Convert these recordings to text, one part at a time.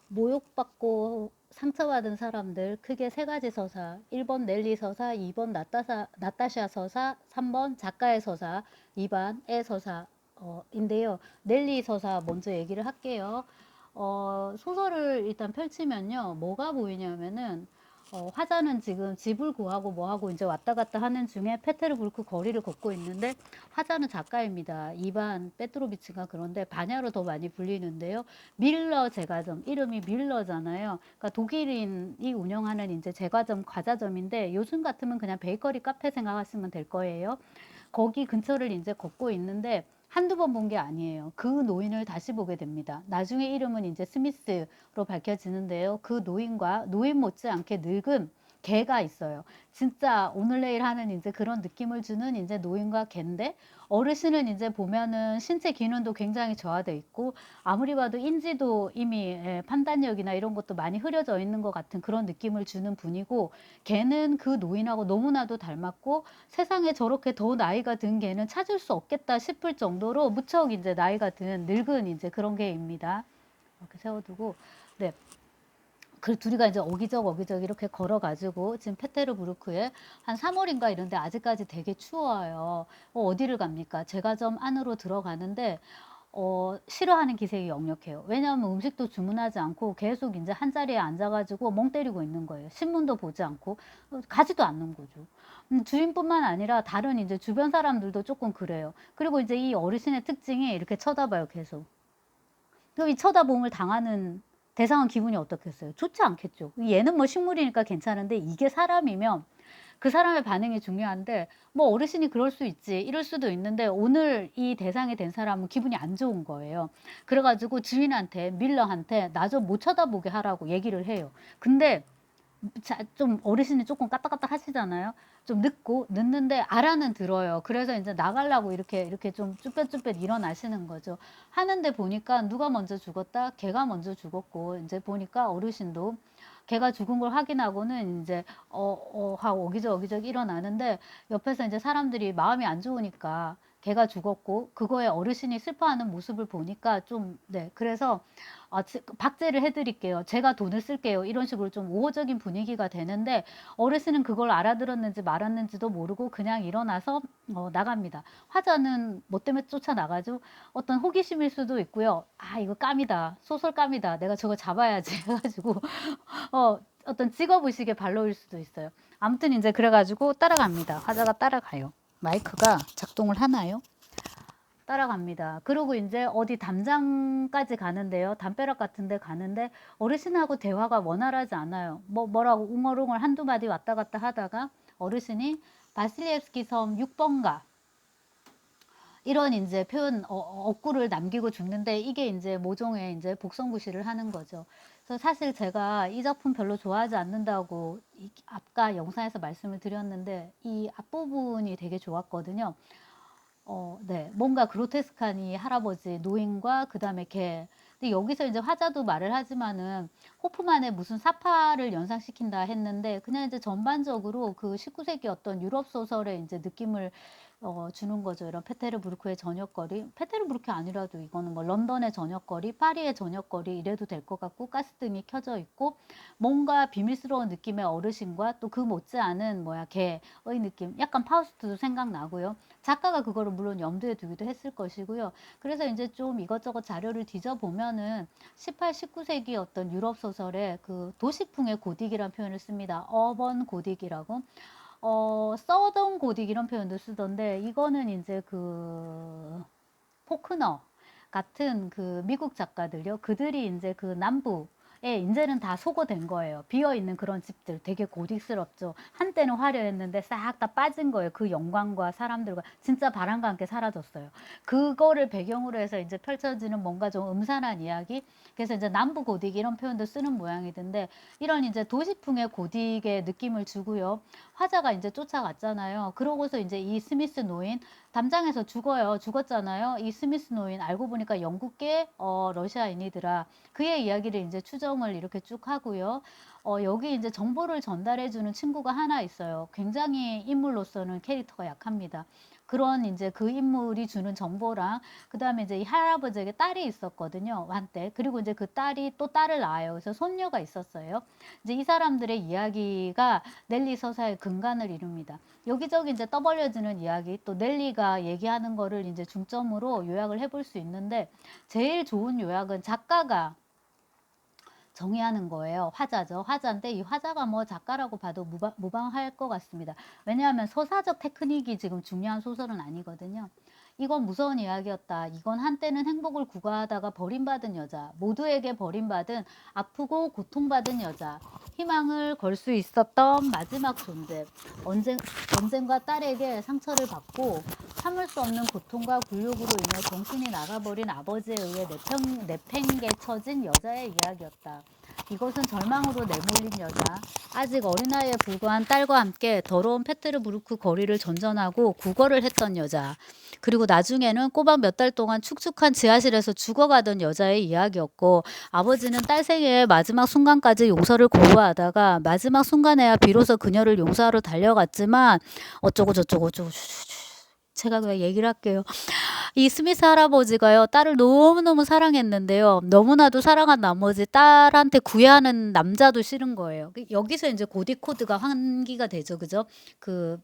모욕받고 상처받은 사람들 크게 세 가지 서사. 1번 넬리 서사, 2번 나타샤 서사, 3번 작가의 서사, 2번의 서사. 인데요. 넬리 서사 먼저 얘기를 할게요. 소설을 일단 펼치면요. 뭐가 보이냐면은 화자는 지금 집을 구하고 뭐하고 이제 왔다 갔다 하는 중에 페테르부르크 거리를 걷고 있는데, 화자는 작가입니다. 이반 페트로비치가. 그런데 바냐로 더 많이 불리는데요. 밀러 제과점, 이름이 밀러잖아요. 그러니까 독일인이 운영하는 이제 제과점, 과자점인데, 요즘 같으면 그냥 베이커리 카페 생각하시면 될 거예요. 거기 근처를 이제 걷고 있는데, 한두 번 본 게 아니에요. 그 노인을 다시 보게 됩니다. 나중에 이름은 이제 스미스로 밝혀지는데요. 그 노인과 노인 못지않게 늙은 개가 있어요. 진짜 오늘 내일 하는 이제 그런 느낌을 주는 이제 노인과 개인데, 어르신은 이제 보면은 신체 기능도 굉장히 저하돼 있고, 아무리 봐도 인지도 이미 판단력이나 이런 것도 많이 흐려져 있는 것 같은 그런 느낌을 주는 분이고, 개는 그 노인하고 너무나도 닮았고, 세상에 저렇게 더 나이가 든 개는 찾을 수 없겠다 싶을 정도로 무척 이제 나이가 든 늙은 이제 그런 개입니다. 이렇게 세워두고, 네. 그 둘이가 이제 어기적 이렇게 걸어가지고 지금 페테르부르크에 한 3월인가 이런데 아직까지 되게 추워요. 어디를 갑니까? 제과점 안으로 들어가는데 싫어하는 기색이 역력해요. 왜냐하면 음식도 주문하지 않고 계속 이제 한 자리에 앉아가지고 멍 때리고 있는 거예요. 신문도 보지 않고 가지도 않는 거죠. 주인뿐만 아니라 다른 이제 주변 사람들도 조금 그래요. 그리고 이제 이 어르신의 특징이 이렇게 쳐다봐요, 계속. 그럼 이 쳐다봄을 당하는 대상은 기분이 어떻겠어요? 좋지 않겠죠. 얘는 뭐 식물이니까 괜찮은데, 이게 사람이면 그 사람의 반응이 중요한데, 뭐 어르신이 그럴 수 있지 이럴 수도 있는데, 오늘 이 대상이 된 사람은 기분이 안 좋은 거예요. 그래가지고 주인한테, 밀러한테 나 좀 못 쳐다보게 하라고 얘기를 해요. 근데 좀 어르신이 조금 까딱까딱 하시잖아요. 좀 늦는데 알아는 들어요. 그래서 이제 나가려고 이렇게 좀 쭈뼛쭈뼛 일어나시는 거죠. 하는데 보니까 누가 먼저 죽었다? 걔가 먼저 죽었고, 이제 보니까 어르신도 걔가 죽은 걸 확인하고는 이제 하고 어기저기 일어나는데, 옆에서 이제 사람들이 마음이 안 좋으니까 걔가 죽었고 그거에 어르신이 슬퍼하는 모습을 보니까 좀, 네, 그래서 박제를 해드릴게요. 제가 돈을 쓸게요. 이런 식으로 좀 우호적인 분위기가 되는데, 어르신은 그걸 알아들었는지 말았는지도 모르고 그냥 일어나서 나갑니다. 화자는 뭐 때문에 쫓아나가죠? 어떤 호기심일 수도 있고요. 아, 이거 깜이다. 소설감이다. 내가 저거 잡아야지 해가지고 어떤 직업의식의 발로일 수도 있어요. 아무튼 이제 그래가지고 따라갑니다. 화자가 따라가요. 마이크가 작동을 하나요? 따라갑니다. 그리고 이제 어디 담장까지 가는데요. 담벼락 같은 데 가는데, 어르신하고 대화가 원활하지 않아요. 뭐라고 웅얼웅얼 한두 마디 왔다 갔다 하다가 어르신이 바실리에스키 섬 6번가 이런 이제 표현 어구를 남기고 죽는데, 이게 이제 모종의 이제 복선구시를 하는 거죠. 그래서 사실 제가 이 작품 별로 좋아하지 않는다고 아까 영상에서 말씀을 드렸는데, 이 앞부분이 되게 좋았거든요. 네. 뭔가 그로테스크한 이 할아버지, 노인과 그 다음에 개. 근데 여기서 이제 화자도 말을 하지만은 호프만의 무슨 사파를 연상시킨다 했는데, 그냥 이제 전반적으로 그 19세기 어떤 유럽 소설의 이제 느낌을 주는 거죠. 이런 페테르부르크의 저녁거리. 페테르부르크 아니라도 이거는 뭐 런던의 저녁거리, 파리의 저녁거리 이래도 될 것 같고, 가스등이 켜져 있고, 뭔가 비밀스러운 느낌의 어르신과 또 그 못지않은 뭐야 개의 느낌. 약간 파우스트도 생각나고요. 작가가 그거를 물론 염두에 두기도 했을 것이고요. 그래서 이제 좀 이것저것 자료를 뒤져보면은 18, 19세기 어떤 유럽 소설의 그 도시풍의 고딕이라는 표현을 씁니다. 어번 고딕이라고. 서던 고딕 이런 표현도 쓰던데, 이거는 이제 그 포크너 같은 그 미국 작가들요. 그들이 이제 그 남부 이제는 다 소거된 거예요. 비어있는 그런 집들 되게 고딕스럽죠. 한때는 화려했는데 싹 다 빠진 거예요. 그 영광과 사람들과 진짜 바람과 함께 사라졌어요. 그거를 배경으로 해서 이제 펼쳐지는 뭔가 좀 음산한 이야기. 그래서 이제 남부 고딕 이런 표현도 쓰는 모양이던데, 이런 이제 도시풍의 고딕의 느낌을 주고요. 화자가 이제 쫓아갔잖아요. 그러고서 이제 이 스미스 노인 담장에서 죽어요. 죽었잖아요. 이 스미스 노인 알고 보니까 영국계 러시아인이더라. 그의 이야기를 이제 추정을 이렇게 쭉 하고요. 여기 이제 정보를 전달해주는 친구가 하나 있어요. 굉장히 인물로서는 캐릭터가 약합니다. 그런 이제 그 인물이 주는 정보랑 그다음에 이제 이 할아버지에게 딸이 있었거든요, 한때. 그리고 이제 그 딸이 또 딸을 낳아요. 그래서 손녀가 있었어요. 이제 이 사람들의 이야기가 넬리 서사의 근간을 이룹니다. 여기저기 이제 떠벌려지는 이야기, 또 넬리가 얘기하는 거를 이제 중점으로 요약을 해볼 수 있는데, 제일 좋은 요약은 작가가 정의하는 거예요. 화자죠. 화자인데 이 화자가 뭐 작가라고 봐도 무방할 것 같습니다. 왜냐하면 서사적 테크닉이 지금 중요한 소설은 아니거든요. 이건 무서운 이야기였다. 이건 한때는 행복을 구가하다가 버림받은 여자, 모두에게 버림받은 아프고 고통받은 여자, 희망을 걸 수 있었던 마지막 존재, 언젠가 딸에게 상처를 받고 참을 수 없는 고통과 굴욕으로 인해 정신이 나가버린 아버지에 의해 내팽개쳐진 여자의 이야기였다. 이것은 절망으로 내몰린 여자, 아직 어린아이에 불과한 딸과 함께 더러운 페테르부르크 거리를 전전하고 구걸을 했던 여자, 그리고 나중에는 꼬박 몇 달 동안 축축한 지하실에서 죽어가던 여자의 이야기였고, 아버지는 딸 생애의 마지막 순간까지 용서를 고부하다가 마지막 순간에야 비로소 그녀를 용서하러 달려갔지만 어쩌고 저쩌고 저쩌고, 제가 그냥 얘기를 할게요. 이 스미스 할아버지가요, 딸을 너무너무 사랑했는데요. 너무나도 사랑한 나머지 딸한테 구애하는 남자도 싫은 거예요. 여기서 이제 고디 코드가 환기가 되죠. 그죠? 그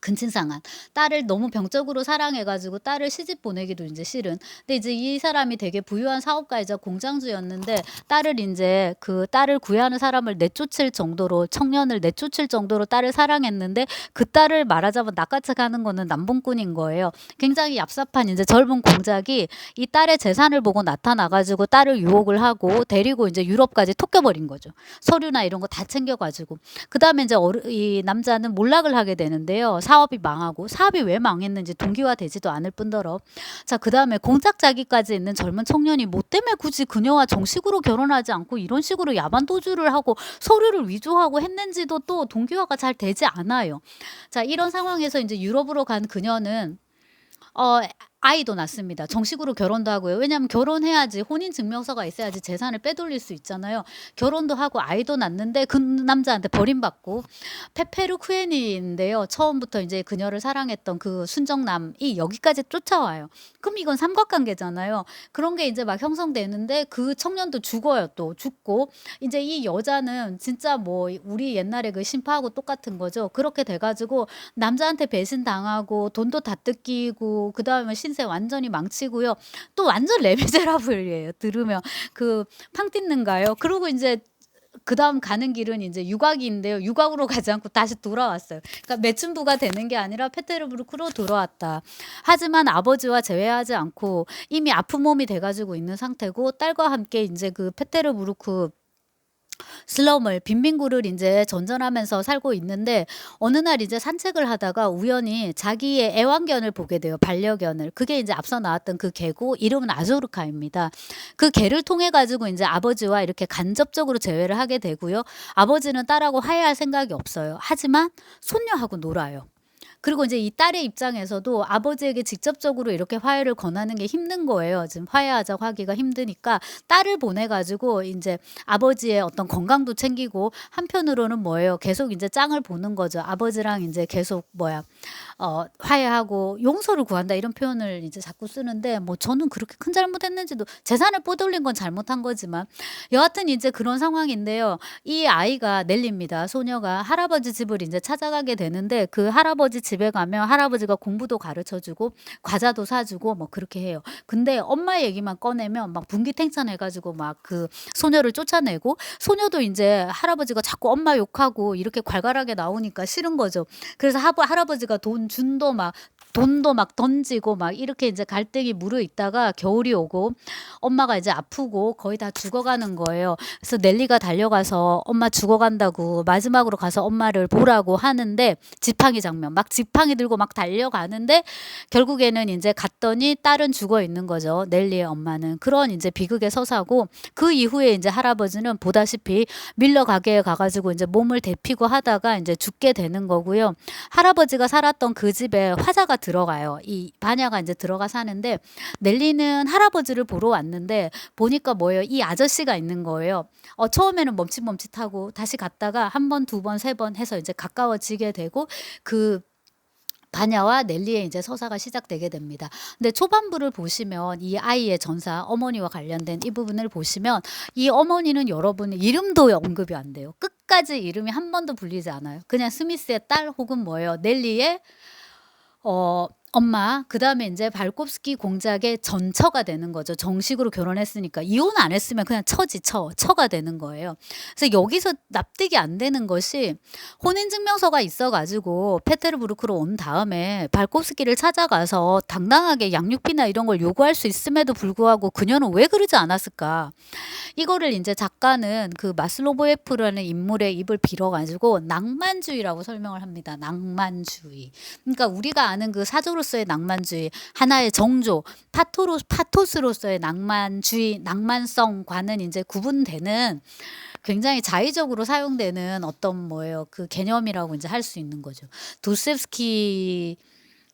근친상한 딸을 너무 병적으로 사랑해가지고 딸을 시집 보내기도 이제 싫은. 근데 이제 이 사람이 되게 부유한 사업가이자 공장주였는데 딸을 이제 그 딸을 구애하는 사람을 내쫓을 정도로, 청년을 내쫓을 정도로 딸을 사랑했는데 그 딸을 말하자면 낚아채가는 거는 남봉꾼인 거예요. 굉장히 얍삽한 이제 젊은 공작이 이 딸의 재산을 보고 나타나가지고 딸을 유혹을 하고 데리고 이제 유럽까지 톡겨버린 거죠. 서류나 이런 거 다 챙겨가지고. 그 다음에 이제 이 남자는 몰락을 하게 되는데요. 사업이 망하고, 사업이 왜 망했는지 동기화되지도 않을 뿐더러, 자, 그 다음에 공작 자기까지 있는 젊은 청년이 뭐 때문에 굳이 그녀와 정식으로 결혼하지 않고 이런 식으로 야반 도주를 하고 서류를 위조하고 했는지도 또 동기화가 잘 되지 않아요. 자, 이런 상황에서 이제 유럽으로 간 그녀는 아이도 낳습니다. 정식으로 결혼도 하고요. 왜냐하면 결혼해야지, 혼인증명서가 있어야지 재산을 빼돌릴 수 있잖아요. 결혼도 하고 아이도 낳는데 그 남자한테 버림받고, 페페르 쿠에니인데요. 처음부터 이제 그녀를 사랑했던 그 순정남이 여기까지 쫓아와요. 그럼 이건 삼각관계잖아요. 그런 게 이제 막 형성되는데 그 청년도 죽어요. 또 죽고, 이제 이 여자는 진짜 뭐 우리 옛날에 그 심파하고 똑같은 거죠. 그렇게 돼가지고 남자한테 배신당하고 돈도 다 뜯기고, 그 다음에 신세 완전히 망치고요. 또 완전 레미제라블이에요. 들으면 팡 뜯는가요? 그리고 이제 그 다음 가는 길은 이제 유곽인데요. 유곽으로 가지 않고 다시 돌아왔어요. 그러니까 매춘부가 되는 게 아니라 페테르부르크로 돌아왔다. 하지만 아버지와 재회하지 않고 이미 아픈 몸이 돼가지고 있는 상태고, 딸과 함께 이제 그 페테르부르크 슬럼을, 빈민구를 이제 전전하면서 살고 있는데, 어느 날 이제 산책을 하다가 우연히 자기의 애완견을 보게 돼요. 반려견을. 그게 이제 앞서 나왔던 그 개고, 이름은 아조르카입니다. 그 개를 통해 가지고 이제 아버지와 이렇게 간접적으로 재회를 하게 되고요. 아버지는 딸하고 화해할 생각이 없어요. 하지만 손녀하고 놀아요. 그리고 이제 이 딸의 입장에서도 아버지에게 직접적으로 이렇게 화해를 권하는 게 힘든 거예요. 지금 화해하자고 하기가 힘드니까 딸을 보내가지고 이제 아버지의 어떤 건강도 챙기고, 한편으로는 뭐예요? 계속 이제 짱을 보는 거죠. 아버지랑 이제 계속 화해하고 용서를 구한다, 이런 표현을 이제 자꾸 쓰는데, 뭐 저는 그렇게 큰 잘못했는지도, 재산을 빼돌린 건 잘못한 거지만 여하튼 이제 그런 상황인데요. 이 아이가 넬리입니다. 소녀가 할아버지 집을 이제 찾아가게 되는데, 그 할아버지 집에 가면 할아버지가 공부도 가르쳐주고 과자도 사주고 뭐 그렇게 해요. 근데 엄마 얘기만 꺼내면 막 분기탱천해가지고 막 그 소녀를 쫓아내고, 소녀도 이제 할아버지가 자꾸 엄마 욕하고 이렇게 괄괄하게 나오니까 싫은 거죠. 그래서 할아버지가 돈도 막 던지고 막 이렇게 이제 갈등이 무르익다가 겨울이 오고 엄마가 이제 아프고 거의 다 죽어가는 거예요. 그래서 넬리가 달려가서 엄마 죽어간다고 마지막으로 가서 엄마를 보라고 하는데, 지팡이 장면, 막 지팡이 들고 막 달려가는데 결국에는 이제 갔더니 딸은 죽어 있는 거죠. 넬리의 엄마는. 그런 이제 비극의 서사고, 그 이후에 이제 할아버지는 보다시피 밀러 가게에 가가지고 이제 몸을 데피고 하다가 이제 죽게 되는 거고요. 할아버지가 살았던 그 집에 화자가 들어가요. 이 바냐가 이제 들어가 사는데, 넬리는 할아버지를 보러 왔는데 보니까 뭐예요? 이 아저씨가 있는 거예요. 처음에는 멈칫멈칫하고 다시 갔다가 한 번, 두 번, 세 번 해서 이제 가까워지게 되고, 그 바냐와 넬리의 이제 서사가 시작되게 됩니다. 근데 초반부를 보시면 이 아이의 전사, 어머니와 관련된 이 부분을 보시면 이 어머니는 여러분 이름도 언급이 안 돼요. 끝까지 이름이 한 번도 불리지 않아요. 그냥 스미스의 딸 혹은 뭐예요? 넬리의 엄마, 그다음에 이제 발콥스키 공작의 전처가 되는 거죠. 정식으로 결혼했으니까. 이혼 안 했으면 그냥 처가 되는 거예요. 그래서 여기서 납득이 안 되는 것이 혼인증명서가 있어가지고 페테르부르크로 온 다음에 발콥스키를 찾아가서 당당하게 양육비나 이런 걸 요구할 수 있음에도 불구하고 그녀는 왜 그러지 않았을까? 이거를 이제 작가는 그 마슬로보예프라는 인물의 입을 빌어가지고 낭만주의라고 설명을 합니다. 낭만주의. 그러니까 우리가 아는 그 사조로서의 낭만주의, 하나의 정조, 파토스로서의 낭만주의, 낭만성과는 이제 구분되는 굉장히 자의적으로 사용되는 어떤 뭐예요? 그 개념이라고 이제 할 수 있는 거죠. 도스토옙스키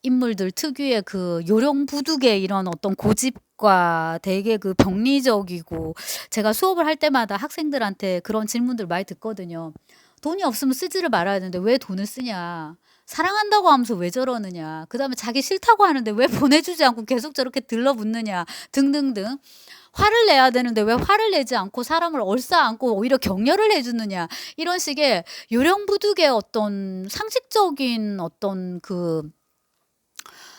인물들 특유의 그 요령부두의 이런 어떤 고집과 되게 그 병리적이고, 제가 수업을 할 때마다 학생들한테 그런 질문들 많이 듣거든요. 돈이 없으면 쓰지를 말아야 되는데 왜 돈을 쓰냐? 사랑한다고 하면서 왜 저러느냐? 그다음에 자기 싫다고 하는데 왜 보내주지 않고 계속 저렇게 들러붙느냐? 등등등. 화를 내야 되는데 왜 화를 내지 않고 사람을 얼싸안고 오히려 격려를 해주느냐? 이런 식의 요령부두의 어떤 상식적인 어떤 그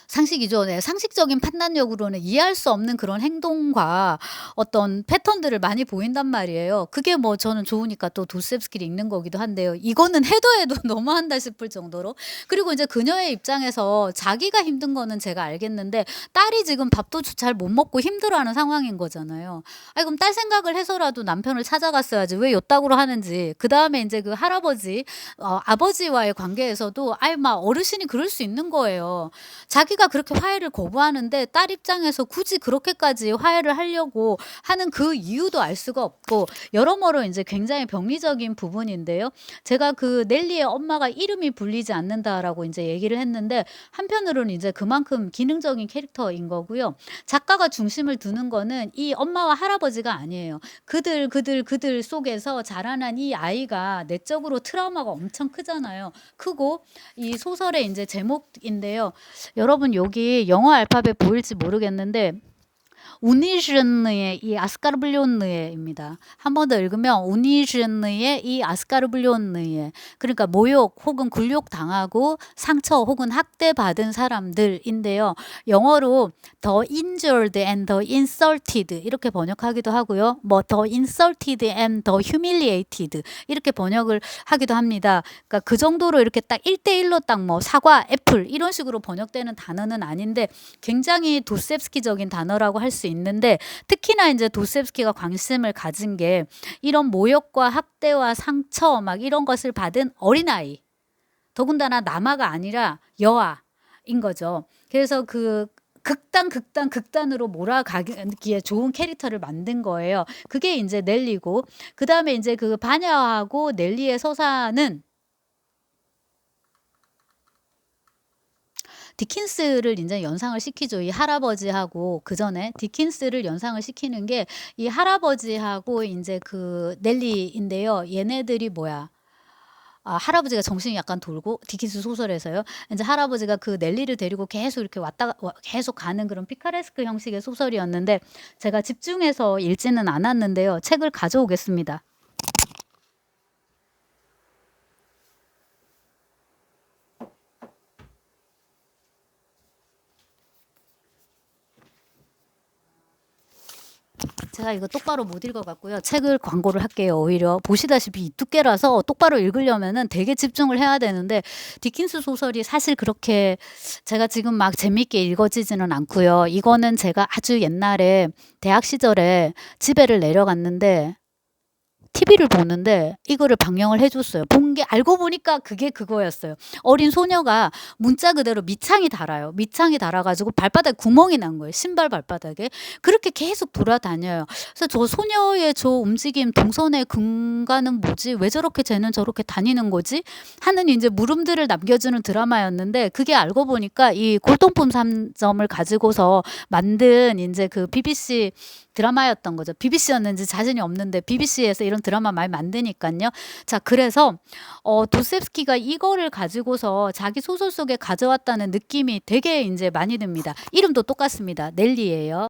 상식이죠. 네, 상식적인 판단력으로는 이해할 수 없는 그런 행동과 어떤 패턴들을 많이 보인단 말이에요. 그게 뭐 저는 좋으니까 또 도스토옙스키를 읽는 거기도 한데요. 이거는 해도 너무한다 싶을 정도로. 그리고 이제 그녀의 입장에서 자기가 힘든 거는 제가 알겠는데 딸이 지금 밥도 잘 못 먹고 힘들어하는 상황인 거잖아요. 아니 그럼 딸 생각을 해서라도 남편을 찾아갔어야지 왜 요따구로 하는지. 그다음에 이제 그 할아버지 아버지와의 관계에서도 아이 막 어르신이 그럴 수 있는 거예요. 자기가 그렇게 화해를 거부하는데 딸 입장에서 굳이 그렇게까지 화해를 하려고 하는 그 이유도 알 수가 없고, 여러모로 이제 굉장히 병리적인 부분인데요. 제가 그 넬리의 엄마가 이름이 불리지 않는다라고 이제 얘기를 했는데, 한편으로는 이제 그만큼 기능적인 캐릭터인 거고요. 작가가 중심을 두는 거는 이 엄마와 할아버지가 아니에요. 그들 속에서 자라난 이 아이가 내적으로 트라우마가 엄청 크잖아요. 크고 이 소설의 이제 제목인데요. 여러분 여기 영어 알파벳 보일지 모르겠는데 우니즈르느의 이 아스카르블리온느에입니다. 한 번 더 읽으면 우니즈르느의 이 아스카르블리온느에, 그러니까 모욕 혹은 굴욕 당하고 상처 혹은 학대받은 사람들인데요. 영어로 the injured and the insulted 이렇게 번역하기도 하고요. 뭐 the insulted and the humiliated 이렇게 번역을 하기도 합니다. 그러니까 그 정도로 이렇게 딱 1대1로 딱 뭐 사과, 애플 이런 식으로 번역되는 단어는 아닌데 굉장히 도스토옙스키적인 단어라고 할 수 있는데, 특히나 이제 도스토옙스키가 관심을 가진 게 이런 모욕과 학대와 상처 막 이런 것을 받은 어린아이, 더군다나 남아가 아니라 여아인 거죠. 그래서 그 극단으로 몰아가기에 좋은 캐릭터를 만든 거예요. 그게 이제 넬리고, 그 다음에 이제 그 바냐하고 넬리의 서사는 디킨스를 이제 연상을 시키죠. 이 할아버지하고 그 전에 디킨스를 연상을 시키는 게 이 할아버지하고 이제 그 넬리인데요. 얘네들이 뭐야? 할아버지가 정신이 약간 돌고, 디킨스 소설에서요. 이제 할아버지가 그 넬리를 데리고 계속 이렇게 계속 가는 그런 피카레스크 형식의 소설이었는데, 제가 집중해서 읽지는 않았는데요. 책을 가져오겠습니다. 제가 이거 똑바로 못 읽어갖고요. 책을 광고를 할게요. 오히려 보시다시피 이 두께라서 똑바로 읽으려면은 되게 집중을 해야 되는데, 디킨스 소설이 사실 그렇게 제가 지금 막 재밌게 읽어지지는 않고요. 이거는 제가 아주 옛날에 대학 시절에 집에를 내려갔는데 TV를 보는데 이거를 방영을 해줬어요. 본 게 알고 보니까 그게 그거였어요. 어린 소녀가 문자 그대로 밑창이 달아요. 밑창이 달아가지고 발바닥에 구멍이 난 거예요. 신발 발바닥에. 그렇게 계속 돌아다녀요. 그래서 저 소녀의 저 움직임, 동선의 근간은 뭐지? 왜 저렇게 쟤는 저렇게 다니는 거지? 하는 이제 물음들을 남겨주는 드라마였는데, 그게 알고 보니까 이 골동품 3점을 가지고서 만든 이제 그 BBC 드라마였던 거죠. BBC였는지 자신이 없는데 BBC에서 이런 드라마 많이 만드니깐요. 자 그래서 도스토옙스키가 이거를 가지고서 자기 소설 속에 가져왔다는 느낌이 되게 인제 많이 듭니다. 이름도 똑같습니다. 넬리예요.